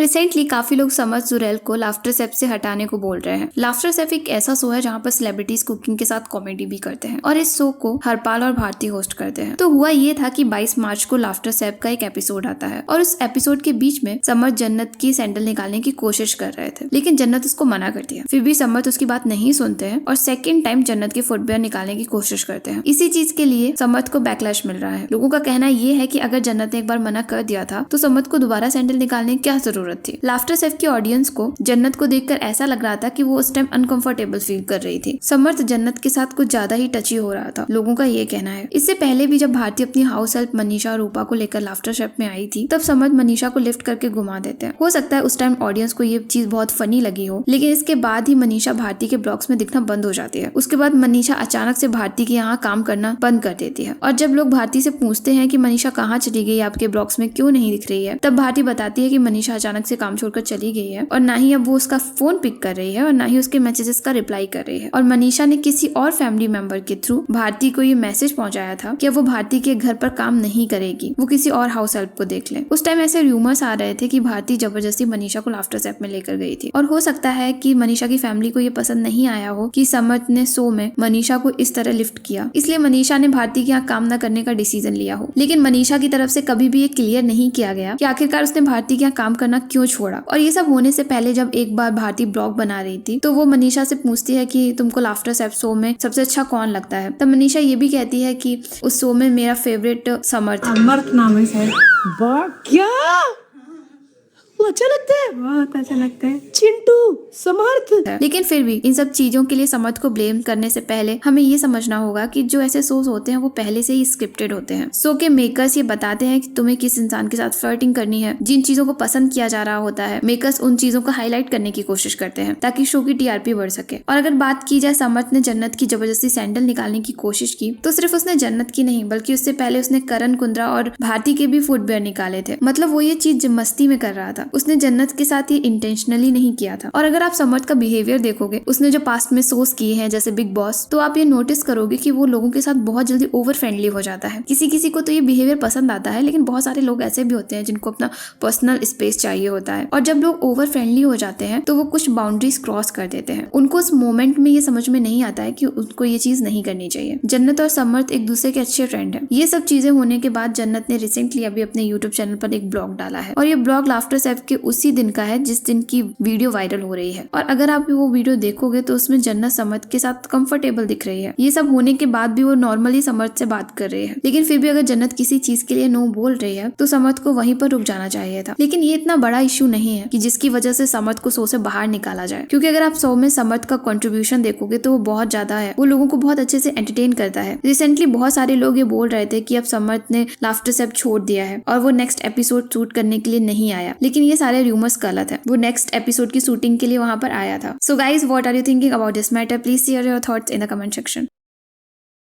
Recently काफी लोग summer Jurel को लाफ्टर सेफ से हटाने को बोल रहे हैं। लाफ्टर सेफ एक ऐसा शो है जहाँ पर सेलिब्रिटीज कुकिंग के साथ कॉमेडी भी करते हैं और इस शो को हरपाल और भारती होस्ट करते हैं। तो हुआ ये था कि 22 मार्च को लाफ्टर सेफ का एक एपिसोड आता है और उस एपिसोड के बीच में समर जन्नत की सैंडल निकालने की कोशिश कर रहे थे, लेकिन जन्नत उसको मना कर दिया। फिर भी समर उसकी बात नहीं सुनते हैं और सेकेंड टाइम जन्नत के फुटवेयर निकालने की कोशिश करते हैं। इसी चीज के लिए समर को बैकलैश मिल रहा है। लोगों का कहना ये है कि अगर जन्नत ने एक बार मना कर दिया था तो समर को दोबारा सैंडल निकालने की क्या जरूरत थी। लाफ्टर सेफ की ऑडियंस को जन्नत को देखकर ऐसा लग रहा था कि वो उस टाइम अनकंफर्टेबल फील कर रही थी। समर्थ जन्नत के साथ कुछ ज्यादा ही टची हो रहा था, लोगों का ये कहना है। इससे पहले भी जब भारती अपनी हाउस हेल्प मनीषा और रूपा को लेकर लाफ्टर सेफ में आई थी, तब समर्थ मनीषा को लिफ्ट करके घुमा देते हैं। हो सकता है उस टाइम ऑडियंस को ये चीज बहुत फनी लगी हो, लेकिन इसके बाद ही मनीषा भारती के ब्लॉग्स में दिखना बंद हो जाती है। उसके बाद मनीषा अचानक से भारती के यहाँ काम करना बंद कर देती है और जब लोग भारती से पूछते हैं कि मनीषा कहाँ चली गई, आपके ब्लॉग्स में क्यों नहीं दिख रही है, तब भारती बताती है कि मनीषा अचानक से काम छोड़कर चली गई है और ना ही अब वो उसका फोन पिक कर रही है और ना ही उसके मैसेजेस का रिप्लाई कर रही है। और मनीषा ने किसी और फैमिली मेंबर के थ्रू भारती को ये मैसेज पहुंचाया था कि वो भारती के घर पर काम नहीं करेगी, वो किसी और हाउस हेल्प को देख ले। उस टाइम ऐसे रूमर्स आ रहे थे कि भारती जबरदस्ती मनीषा को लाफ्टर सेफ में लेकर गई थी और हो सकता है कि मनीषा की फैमिली को ये पसंद नहीं आया हो कि समर्थ ने शो में मनीषा को इस तरह लिफ्ट किया, इसलिए मनीषा ने भारती के यहाँ काम न करने का डिसीजन लिया हो। लेकिन मनीषा की तरफ से कभी भी ये क्लियर नहीं किया गया कि आखिरकार उसने भारती के यहाँ काम करना क्यों छोड़ा। और ये सब होने से पहले जब एक बार भारती ब्लॉग बना रही थी तो वो मनीषा से पूछती है कि तुमको लाफ्टर सेफ शो में सबसे अच्छा कौन लगता है। तब मनीषा ये भी कहती है कि उस शो में मेरा फेवरेट समर्थ नाम है शायद। क्या वो अच्छा लगता है, बहुत अच्छा लगता है चिंटू समर्थ। लेकिन फिर भी इन सब चीजों के लिए समर्थ को ब्लेम करने से पहले हमें ये समझना होगा कि जो ऐसे शोज होते हैं वो पहले से ही स्क्रिप्टेड होते हैं। शो के मेकर्स ये बताते हैं कि तुम्हें किस इंसान के साथ फ्लर्टिंग करनी है, जिन चीजों को पसंद किया जा रहा होता है मेकर्स उन चीजों को हाईलाइट करने की कोशिश करते हैं ताकि शो की टीआरपी बढ़ सके। और अगर बात की जाए समर्थ ने जन्नत की जबरदस्ती सैंडल निकालने की कोशिश की, तो सिर्फ उसने जन्नत की नहीं बल्कि उससे पहले उसने करण कुंद्रा और भारती के भी फुटवेयर निकाले थे। मतलब वो ये चीज मस्ती में कर रहा था, उसने जन्नत के साथ ये इंटेंशनली नहीं किया था। और अगर आप समर्थ का बिहेवियर देखोगे, उसने जो पास्ट में शोज किए हैं जैसे बिग बॉस, तो आप ये नोटिस करोगे कि वो लोगों के साथ बहुत जल्दी ओवर फ्रेंडली हो जाता है। किसी किसी को तो ये बिहेवियर पसंद आता है, लेकिन बहुत सारे लोग ऐसे भी होते हैं जिनको अपना पर्सनल स्पेस चाहिए होता है। और जब लोग ओवर फ्रेंडली हो जाते हैं तो वो कुछ बाउंड्रीज क्रॉस कर देते हैं। उनको उस मोमेंट में ये समझ में नहीं आता है कि उनको ये चीज नहीं करनी चाहिए। जन्नत और समर्थ एक दूसरे के अच्छे फ्रेंड है। ये सब चीजें होने के बाद जन्नत ने रिसेंटली अभी अपने यूट्यूब चैनल पर एक ब्लॉग डाला है और ये ब्लॉग लाफ्टर सेफ के उसी दिन का है जिस दिन की वीडियो वायरल हो रही है। और अगर आप वो वीडियो देखोगे तो उसमें जन्नत समर्थ के साथ कंफर्टेबल दिख रही है। ये सब होने के बाद भी वो नॉर्मली समर्थ से बात कर रही है, लेकिन फिर भी अगर जन्नत किसी चीज के लिए नो बोल रही है तो समर्थ को वहीं पर रुक जाना चाहिए था। लेकिन ये इतना बड़ा इशू नहीं है कि जिसकी वजह से समर्थ को शो से बाहर निकाला जाए, क्योंकि अगर आप शो में समर्थ का कंट्रीब्यूशन देखोगे तो वो बहुत ज्यादा है। वो लोगों को बहुत अच्छे से एंटरटेन करता है। रिसेंटली बहुत सारे लोग ये बोल रहे थे कि अब समर्थ ने लाफ्टर सेफ छोड़ दिया है और वो नेक्स्ट एपिसोड शूट करने के लिए नहीं आया, लेकिन ये सारे रूमर्स गलत है। वो नेक्स्ट एपिसोड की शूटिंग के लिए वहां पर आया था। So guys, what are you thinking about this matter? Please share your thoughts in the comment section.